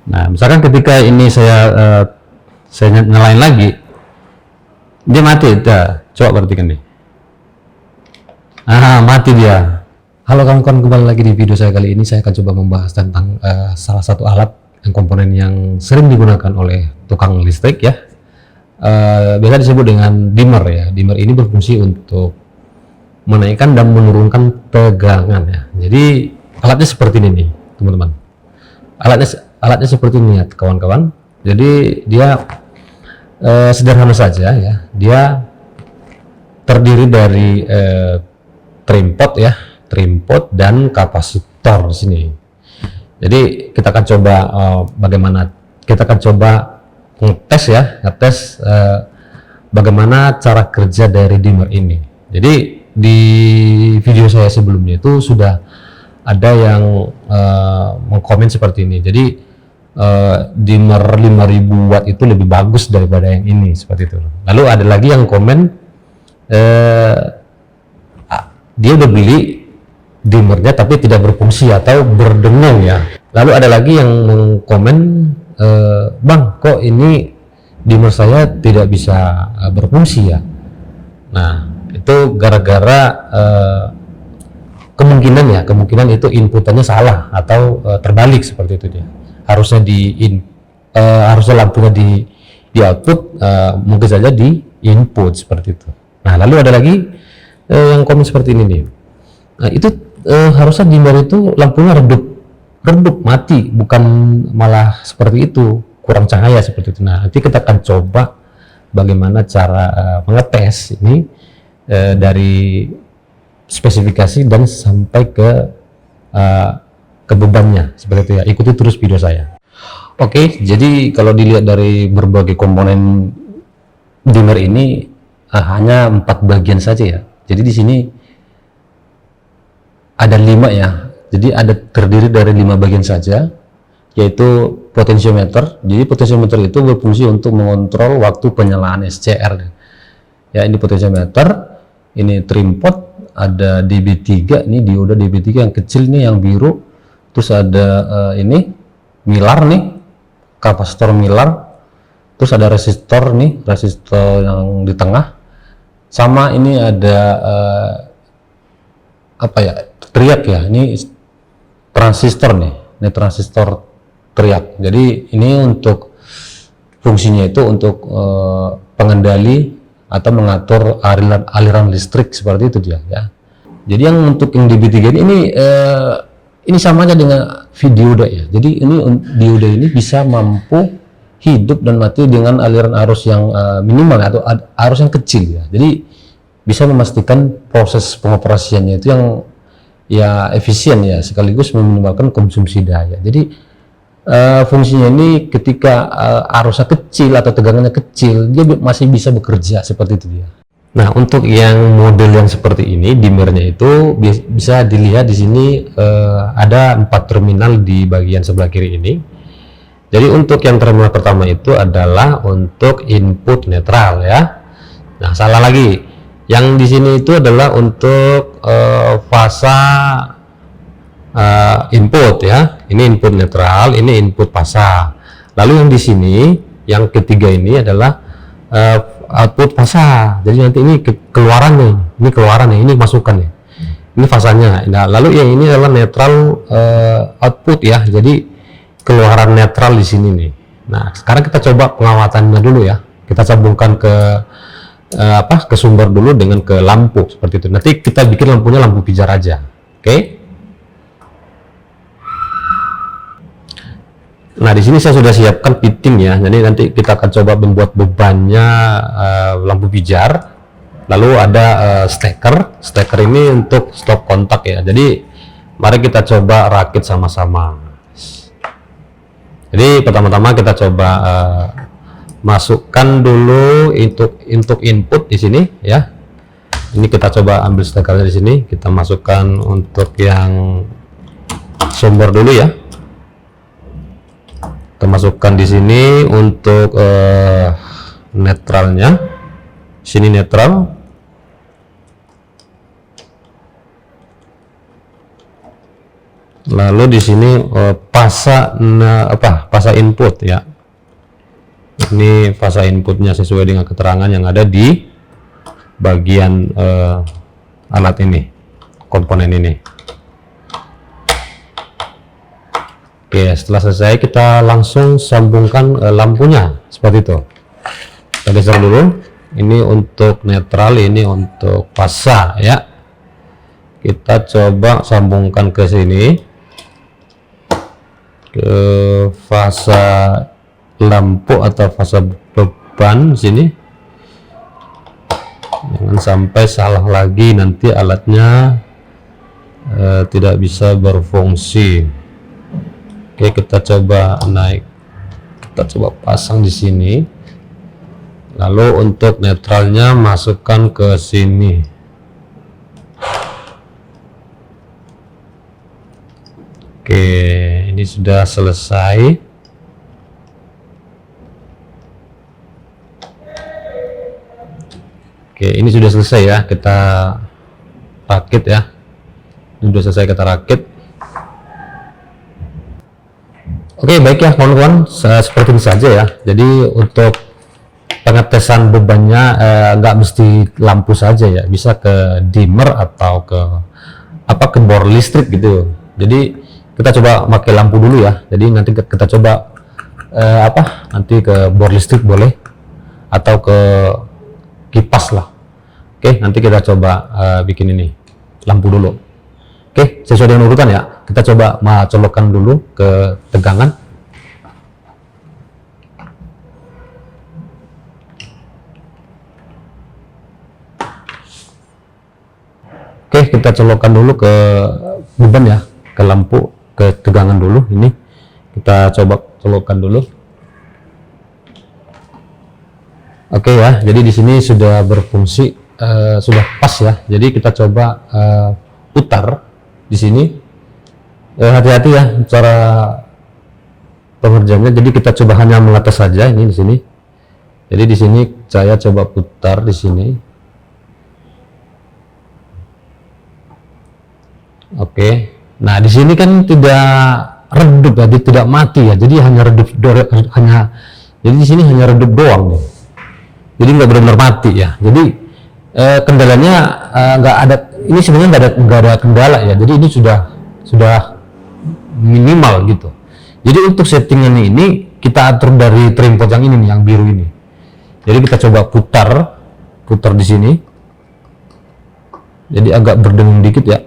Nah, misalkan ketika ini saya nyalain lagi, dia mati. Coba perhatikan nih. Mati dia. Halo kawan-kawan, kembali lagi di video saya. Kali ini saya akan coba membahas tentang salah satu alat yang komponen yang sering digunakan oleh tukang listrik ya. Biasa disebut dengan dimmer ya. Dimmer ini berfungsi untuk menaikkan dan menurunkan tegangan ya. Jadi alatnya seperti ini nih, teman-teman. Alatnya seperti ini ya, kawan-kawan. Jadi dia sederhana saja ya. Dia terdiri dari trimpot ya, trimpot dan kapasitor di sini. Jadi kita akan coba ngetes bagaimana cara kerja dari dimmer ini. Jadi di video saya sebelumnya itu sudah ada yang mengkomen seperti ini. Jadi dimmer 5000 watt itu lebih bagus daripada yang ini, seperti itu. Lalu ada lagi yang komen dia udah beli dimmernya tapi tidak berfungsi atau berdengung ya. Lalu ada lagi yang mengkomen, bang, kok ini dimmer saya tidak bisa berfungsi ya. Nah, itu gara-gara kemungkinan itu inputannya salah atau terbalik, seperti itu dia. Harusnya harusnya lampunya di output, mungkin saja di input, seperti itu. Nah, lalu ada lagi yang komen seperti ini nih. Nah, itu harusnya dimmer itu lampunya redup mati, bukan malah seperti itu, kurang cahaya seperti itu. Nah, nanti kita akan coba bagaimana cara mengetes ini dari spesifikasi dan sampai ke bebannya, seperti itu ya. Ikuti terus video saya. Oke, jadi kalau dilihat dari berbagai komponen dimmer ini hanya 4 bagian saja ya. Jadi di sini ada 5 ya. Jadi terdiri dari 5 bagian saja, yaitu potensiometer. Jadi potensiometer itu berfungsi untuk mengontrol waktu penyalaan SCR. Ya, ini potensiometer, ini trimpot, ada DB3, ini dioda DB3 yang kecil nih, yang biru. Terus ada ini milar nih, kapasitor milar. Terus ada resistor nih, resistor yang di tengah. Sama ini ada teriak ya, ini transistor nih, ini transistor teriak. Jadi ini untuk fungsinya itu untuk pengendali atau mengatur aliran listrik, seperti itu dia ya. Jadi yang untuk yang DB3 ini sama aja dengan dioda ya. Jadi ini dioda ini bisa mampu hidup dan mati dengan aliran arus yang minimal atau arus yang kecil ya. Jadi bisa memastikan proses pengoperasiannya itu yang ya efisien ya, sekaligus meminimalkan konsumsi daya. Jadi fungsinya ini ketika arusnya kecil atau tegangannya kecil, dia masih bisa bekerja, seperti itu dia. Nah, untuk yang model yang seperti ini, dimmernya itu bisa dilihat di sini ada 4 terminal di bagian sebelah kiri ini. Jadi untuk yang terminal pertama itu adalah untuk input netral ya. Nah, salah lagi. Yang di sini itu adalah untuk fasa input ya. Ini input netral, ini input fasa. Lalu yang di sini, yang ketiga ini adalah output fasa. Jadi nanti ini keluaran nih, ini keluaran nih, ini masukan nih. Ini fasanya. Nah, lalu yang ini adalah netral output ya. Jadi keluaran netral di sini nih. Nah, sekarang kita coba pengawatannya dulu ya. Kita sambungkan ke sumber dulu dengan ke lampu, seperti itu. Nanti kita bikin lampunya lampu pijar aja. Oke. Nah, di sini saya sudah siapkan fitting ya. Jadi nanti kita akan coba membuat bebannya lampu pijar. Lalu ada steker. Steker ini untuk stop kontak ya. Jadi mari kita coba rakit sama-sama. Jadi pertama-tama kita coba masukkan dulu untuk input di sini ya. Ini kita coba ambil stekernya di sini, kita masukkan untuk yang sumber dulu ya. Kita masukkan di sini untuk netralnya. Sini netral. Lalu di sini fasa input ya. Ini fasa inputnya sesuai dengan keterangan yang ada di bagian alat ini, komponen ini. Oke, setelah selesai kita langsung sambungkan lampunya seperti itu. Kita geser dulu. Ini untuk netral, ini untuk fasa ya. Kita coba sambungkan ke sini, ke fasa lampu atau fasa beban sini. Jangan sampai salah lagi, nanti alatnya tidak bisa berfungsi. Oke, kita coba naik, kita coba pasang di sini. Lalu untuk netralnya masukkan ke sini. Oke, ini sudah selesai. Oke, ini sudah selesai ya, kita rakit ya. Ini sudah selesai kita rakit. Oke, baik ya kawan-kawan, seperti ini saja ya. Jadi untuk pengetesan bebannya nggak mesti lampu saja ya, bisa ke dimmer atau ke bor listrik gitu. Jadi kita coba pakai lampu dulu ya. Jadi nanti kita coba nanti ke bor listrik boleh, atau ke kipas lah. Oke, nanti kita coba bikin ini lampu dulu. Oke, sesuai dengan urutan ya. Kita coba colokkan dulu ke tegangan. Oke, kita colokkan dulu ke beban ya, ke lampu, ke tegangan dulu. Ini kita coba colokkan dulu. Oke ya, jadi di sini sudah berfungsi, sudah pas ya. Jadi kita coba putar di sini. Hati-hati ya cara pengerjaannya. Jadi kita coba hanya mengatas saja ini di sini. Jadi di sini saya coba putar di sini. Oke, nah di sini kan tidak redup ya, tidak mati ya, jadi hanya redup, jadi di sini hanya redup doang nih. Jadi nggak benar-benar mati ya. Jadi kendalanya nggak ada, ini sebenarnya nggak ada kendala ya. Jadi ini sudah minimal gitu. Jadi untuk settingan ini kita atur dari trim pot yang ini nih, yang biru ini. Jadi kita coba putar di sini. Jadi agak berdengung dikit ya.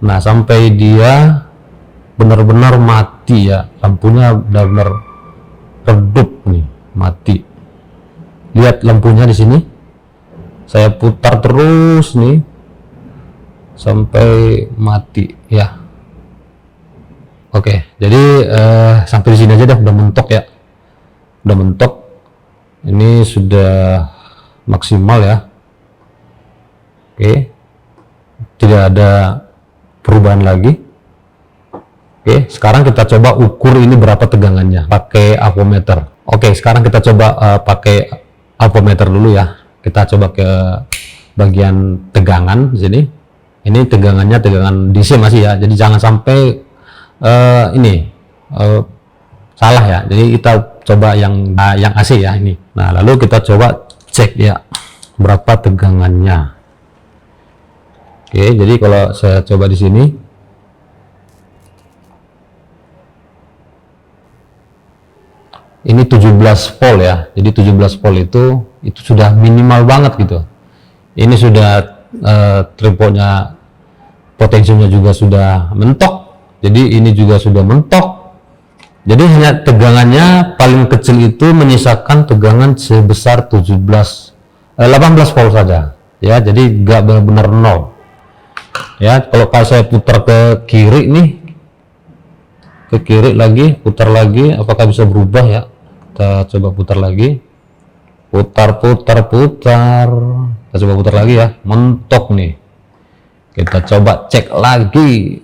Nah, sampai dia benar-benar mati ya, lampunya benar-benar redup nih, mati. Lihat lampunya di sini, saya putar terus nih sampai mati ya. Oke, jadi sampai di sini aja dah, udah mentok ya, udah mentok. Ini sudah maksimal ya. Oke, tidak ada perubahan lagi. Oke, sekarang kita coba ukur ini berapa tegangannya pakai avometer. Oke, sekarang kita coba pakai avometer dulu ya. Kita coba ke bagian tegangan di sini. Ini tegangannya tegangan DC masih ya. Jadi jangan sampai salah ya. Jadi kita coba yang AC ya ini. Nah, lalu kita coba cek ya berapa tegangannya. Oke, jadi kalau saya coba di sini, ini 17 volt ya. Jadi 17 volt itu sudah minimal banget gitu. Ini sudah tripodnya, potensinya juga sudah mentok. Jadi ini juga sudah mentok. Jadi hanya tegangannya paling kecil itu menyisakan tegangan sebesar 18 volt saja. Ya, jadi nggak benar-benar nol. Ya, kalau saya putar ke kiri nih, ke kiri lagi, putar lagi, apakah bisa berubah ya? Kita coba putar lagi, putar. Kita coba putar lagi ya, mentok nih. Kita coba cek lagi,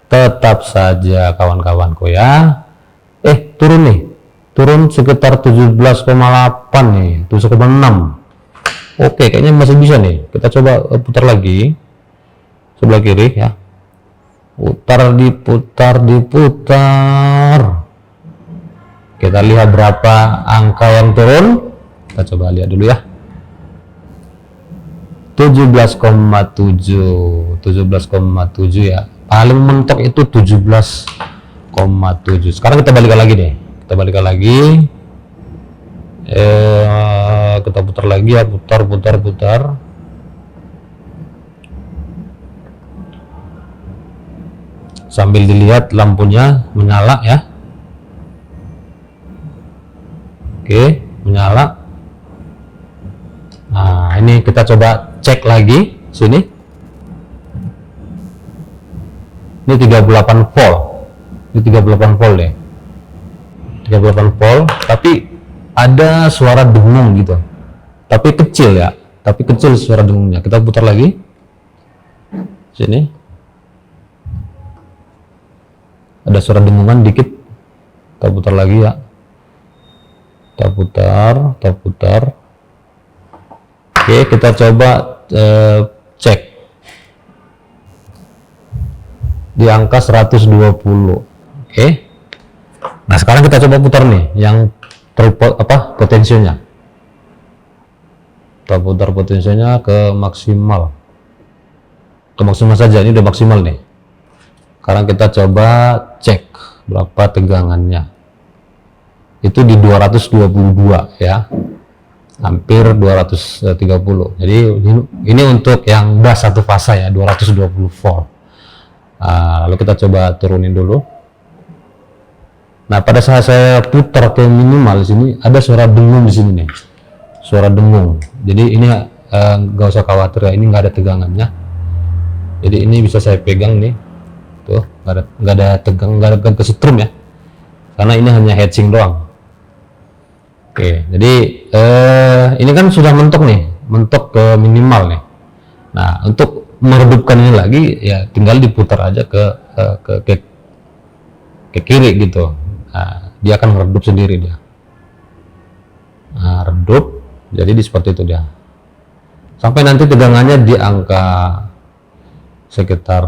tetap saja kawan-kawanku ya. Turun nih, turun sekitar 17,8 nih, 7,6. Oke, kayaknya masih bisa nih. Kita coba putar lagi sebelah kiri ya. Diputar. Kita lihat berapa angka yang turun. Kita coba lihat dulu ya. 17,7 ya. Paling mentok itu 17,7. Sekarang kita balikan lagi deh. Kita putar lagi ya, putar. Sambil dilihat lampunya menyala ya. Oke, menyala. Nah, ini kita coba cek lagi sini. Ini 38 volt. Ini 38 volt deh. 38 volt, tapi ada suara dengung gitu. Tapi kecil ya. Tapi kecil suara dengungnya. Kita putar lagi. Sini. Ada suara dengungan dikit. Kita putar lagi ya. Kita putar. Oke, kita coba cek di angka 120. Oke. Nah, sekarang kita coba putar nih yang potensinya. Kita putar potensinya ke maksimal. Ke maksimal saja, ini udah maksimal nih. Sekarang kita coba cek berapa tegangannya. Itu di 222 ya. Hampir 230. Jadi ini untuk yang bus satu fasa ya, 220 volt. Lalu kita coba turunin dulu. Nah, pada saat saya putar ke minimal di sini ada suara dengung di sini nih. Suara dengung. Jadi ini nggak usah khawatir ya, ini nggak ada tegangannya. Jadi ini bisa saya pegang nih. Tuh, nggak ada tegang, nggak ada kesetrum ya. Karena ini hanya heatsink doang. Oke, jadi ini kan sudah mentok nih, mentok ke minimal nih. Nah, untuk meredupkan ini lagi ya tinggal diputar aja ke kiri gitu. Nah, dia akan meredup sendiri dia. Nah, redup, jadi seperti itu dia. Sampai nanti tegangannya di angka sekitar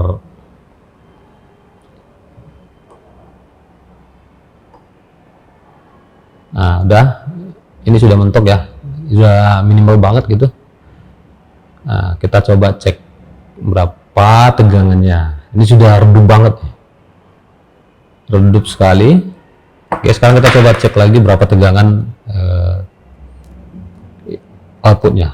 udah, ini sudah mentok ya, sudah minimal banget gitu. Nah, kita coba cek berapa tegangannya. Ini sudah redup banget, redup sekali. Oke, sekarang kita coba cek lagi berapa tegangan outputnya.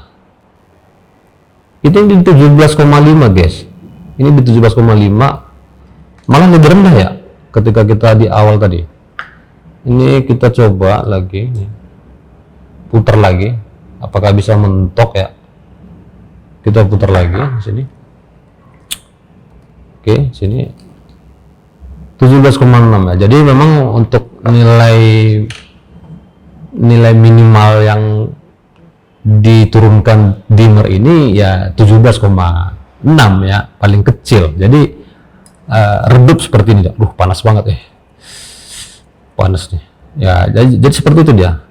Itu di 17,5 guys. Ini di 17,5, malah lebih rendah ya ketika kita di awal tadi. Ini kita coba lagi, putar lagi, apakah bisa mentok ya? Kita putar lagi di sini. Oke, sini 17,6 ya. Jadi memang untuk nilai minimal yang diturunkan dimmer ini ya 17,6 ya, paling kecil. Jadi redup seperti ini. Panas banget panas nih ya, jadi seperti itu dia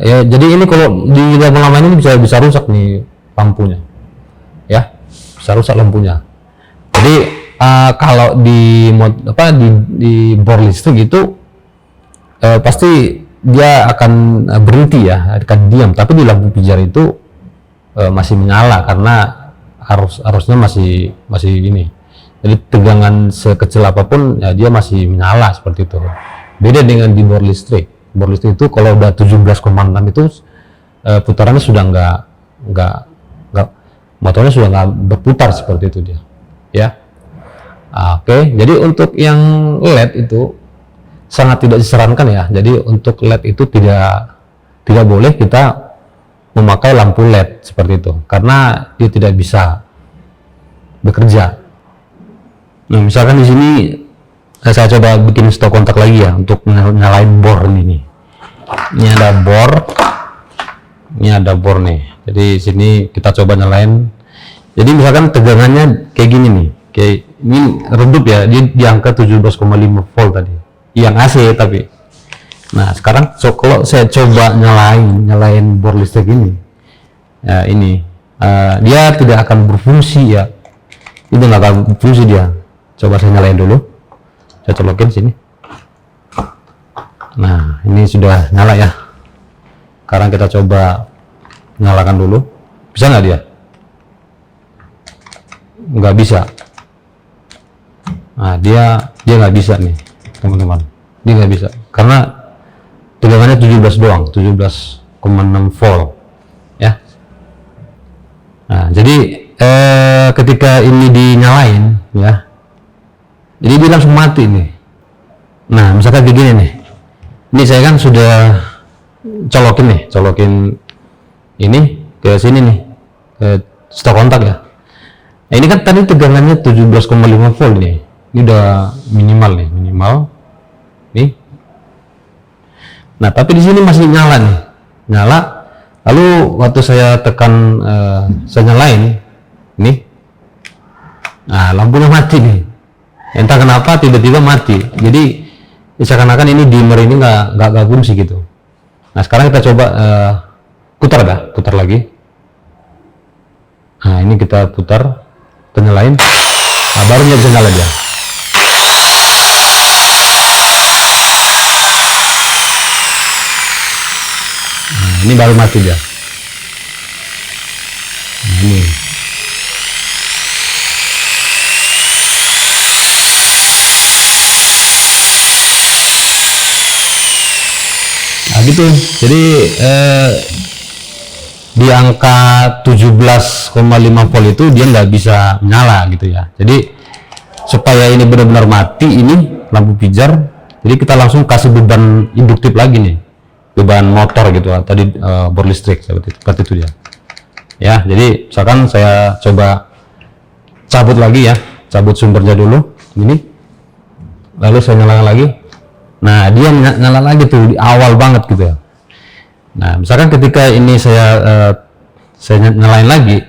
ya. Jadi ini kalau di lama-lama ini bisa rusak nih lampunya ya, bisa rusak lampunya. Jadi kalau di bor listrik itu pasti dia akan berhenti ya, akan diam. Tapi di lampu pijar itu masih menyala karena arusnya masih ini. Jadi tegangan sekecil apapun ya dia masih menyala seperti itu. Beda dengan di bor listrik. Bor listrik itu kalau udah 17,6 itu putarannya sudah nggak motornya sudah nggak berputar seperti itu dia ya. Oke, jadi untuk yang LED itu sangat tidak disarankan ya. Jadi untuk LED itu tidak boleh kita memakai lampu LED seperti itu karena dia tidak bisa bekerja. Nah, misalkan di sini saya coba bikin stok kontak lagi ya untuk nyalain bor ini nih. Ini ada bor nih. Jadi sini kita coba nyalain. Jadi misalkan tegangannya kayak gini nih, kayak ini redup ya, dia di angka 17,5 volt tadi. Yang AC tapi. Nah sekarang kalau saya coba nyalain bor listrik ini, Ya ini dia tidak akan berfungsi ya, itu nggak akan berfungsi dia. Coba saya nyalain dulu, saya colokin sini. Nah ini sudah nyala ya. Sekarang kita coba nyalakan dulu, bisa nggak dia? Nggak bisa. Nah dia nggak bisa nih teman-teman, dia nggak bisa karena tegangannya 17 doang, 17,6 volt ya. Nah jadi ketika ini dinyalain ya, jadi dia langsung mati nih. Nah misalkan begini nih, ini saya kan sudah colokin ini ke sini nih, ke stop kontak ya. Nah, ini kan tadi tegangannya 17,5 volt nih, ini udah minimal nih, nih. Nah tapi di sini masih nyala nih, nyala. Lalu waktu saya tekan, saya nyalain, nih, nah lampunya mati nih. Entah kenapa tiba-tiba mati. Jadi seakan-akan ini dimmer ini nggak fungsi gitu. Nah sekarang kita coba putar lagi. Nah ini kita putar, kita nyalain. Nah baru bisa nyala dia. Nah, ini baru mati dia. Nah, ini. Nah gitu. Jadi di angka 17,5 volt itu dia nggak bisa nyala gitu ya. Jadi supaya ini benar-benar mati ini lampu pijar, jadi kita langsung kasih beban induktif lagi nih, beban motor gitu tadi, bor listrik seperti itu dia ya. Jadi misalkan saya coba cabut lagi ya, cabut sumbernya dulu ini, lalu saya nyalakan lagi. Nah dia nyala lagi tuh di awal banget gitu ya. Nah misalkan ketika ini saya nyalain lagi,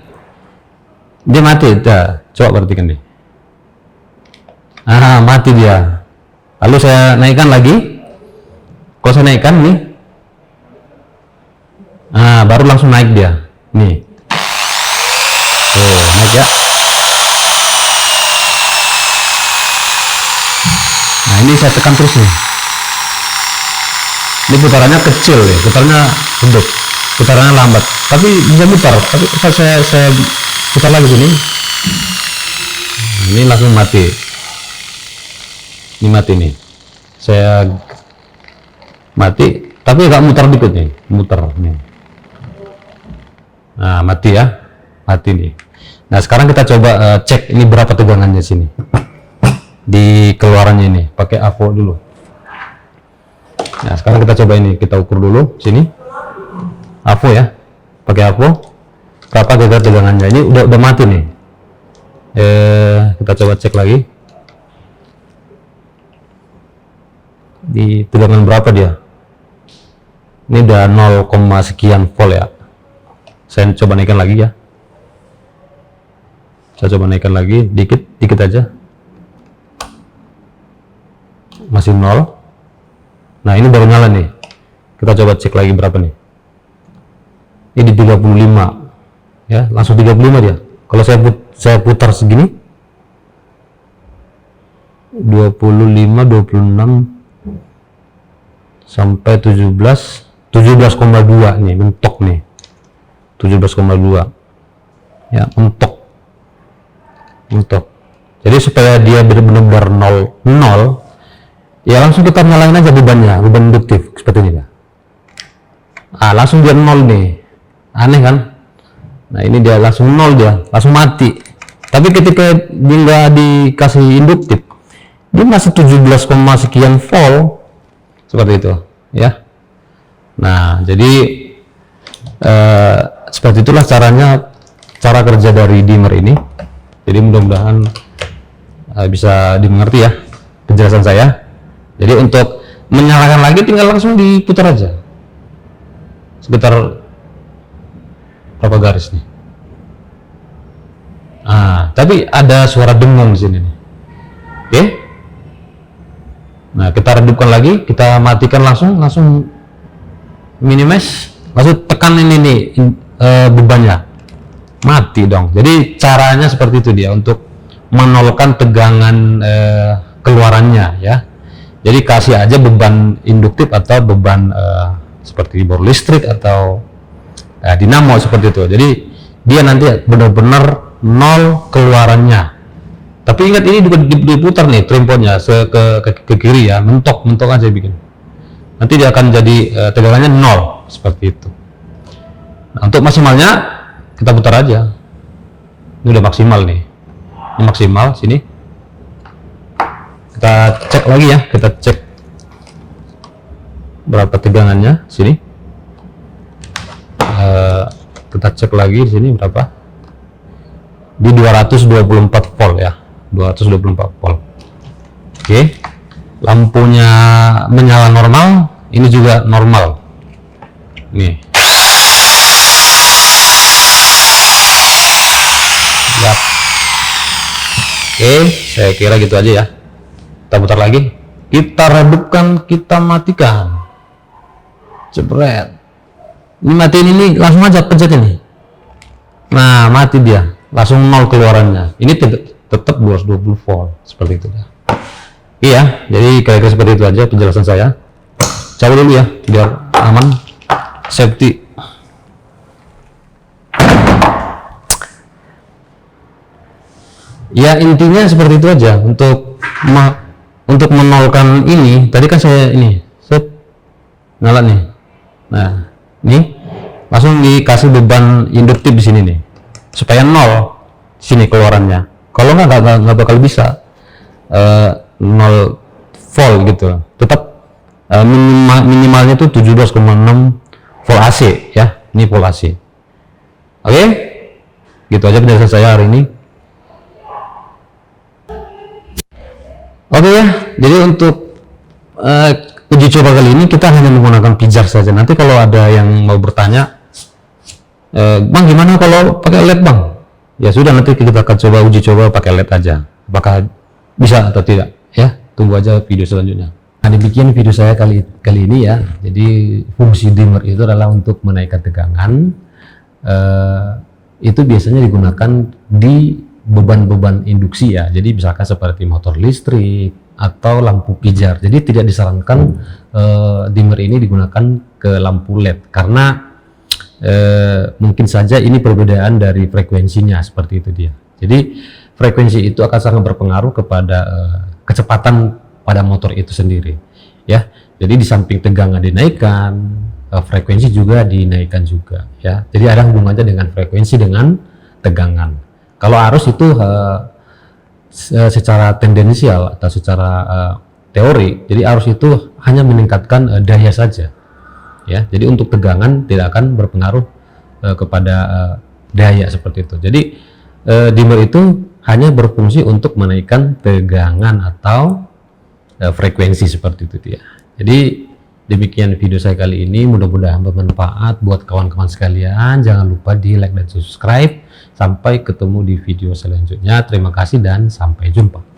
dia mati. Coba perhatikan deh, mati dia. Lalu saya naikkan lagi, kalau saya naikkan nih, baru langsung naik dia nih. Naik ya. Nah ini saya tekan terus nih, ini putarannya kecil ya, putarannya sedikit, putarannya lambat, tapi bisa mutar. Tapi kalau saya putar lagi sini, ini langsung mati. Ini mati nih, saya mati, tapi agak mutar dikit nih, muter nih. Nah mati ya, mati nih. Nah sekarang kita coba cek ini berapa tegangannya sini di keluarannya ini, pakai AVO dulu. Nah sekarang kita coba ini, kita ukur dulu sini AVO ya, pakai AVO berapa tegangannya. Ini udah mati nih. Kita coba cek lagi di tegangan berapa dia. Ini udah 0, sekian volt ya. Saya coba naikkan lagi ya, saya coba naikkan lagi dikit aja, masih 0. Nah ini baru nyala nih, kita coba cek lagi berapa nih. Ini di 35 ya, langsung 35 dia. Kalau saya putar segini 25, 26 sampai 17,2 nih, mentok nih, 17,2 ya, mentok. Jadi supaya dia benar-benar 0 ya, langsung kita nyalain aja beban induktif seperti ini ya. Langsung dia 0 nih, aneh kan. Nah ini dia langsung 0, dia langsung mati. Tapi ketika dia nggak dikasih induktif, dia masih 17, sekian volt seperti itu ya. Nah jadi seperti itulah cara kerja dari dimmer ini. Jadi mudah-mudahan bisa dimengerti ya penjelasan saya. Jadi untuk menyalakan lagi tinggal langsung diputar aja sekitar berapa garis nih. Tapi ada suara dengung di sini nih. Oke. Nah kita redupkan lagi, kita matikan langsung minimize, langsung tekan ini nih bebannya, mati dong. Jadi caranya seperti itu dia untuk menolkan tegangan keluarannya ya. Jadi kasih aja beban induktif atau beban seperti bor listrik atau dinamo seperti itu. Jadi dia nanti benar-benar nol keluarannya. Tapi ingat ini juga diputar nih trimponnya ke kiri ya, mentok aja bikin. Nanti dia akan jadi tegangannya nol seperti itu. Nah, untuk maksimalnya kita putar aja. Ini udah maksimal nih. Ini maksimal sini. Kita cek lagi ya, kita cek berapa tegangannya sini. Kita cek lagi di sini berapa? Di 224 volt ya. 224 volt. Oke. Lampunya menyala normal, ini juga normal. Nih. Yap. Oke, saya kira gitu aja ya. Kita putar lagi. Kita redupkan, kita matikan. Jebret. Ini matiin ini, langsung aja pencet ini. Nah, mati dia. Langsung nol keluarannya. Ini tetap 220 volt seperti itu ya. Iya, jadi kira-kira seperti itu aja penjelasan saya. Cabut dulu ya, biar aman, safety. Ya intinya seperti itu aja untuk menolkan ini. Tadi kan saya ini set nyala nih. Nah, ini langsung dikasih beban induktif di sini nih, supaya nol sini keluarannya. Kalau nggak bakal bisa 0 volt gitu. Tetap minimalnya tuh 17,6 volt AC ya. Ini volt AC. Oke, gitu aja penjelasan saya hari ini. Oke ya, jadi untuk uji coba kali ini kita hanya menggunakan pijar saja. Nanti kalau ada yang mau bertanya, Bang gimana kalau pakai LED Bang? Ya sudah, nanti kita akan coba uji coba pakai LED aja. Apakah bisa atau tidak? Ya, tunggu aja video selanjutnya. Nah, demikian video saya kali ini ya. Jadi fungsi dimmer itu adalah untuk menaikkan tegangan. Itu biasanya digunakan di beban-beban induksi ya. Jadi misalkan seperti motor listrik atau lampu pijar. Jadi tidak disarankan dimmer ini digunakan ke lampu LED karena mungkin saja ini perbedaan dari frekuensinya seperti itu dia. Jadi frekuensi itu akan sangat berpengaruh kepada kecepatan pada motor itu sendiri ya. Jadi di samping tegangan dinaikkan, frekuensi juga dinaikkan juga ya. Jadi ada hubungannya dengan frekuensi dengan tegangan. Kalau arus itu secara tendensial atau secara teori, jadi arus itu hanya meningkatkan daya saja ya. Jadi untuk tegangan tidak akan berpengaruh kepada daya seperti itu. Jadi dimmer itu hanya berfungsi untuk menaikkan tegangan atau frekuensi seperti itu ya. Jadi demikian video saya kali ini, mudah-mudahan bermanfaat buat kawan-kawan sekalian. Jangan lupa di like dan subscribe. Sampai ketemu di video selanjutnya. Terima kasih dan sampai jumpa.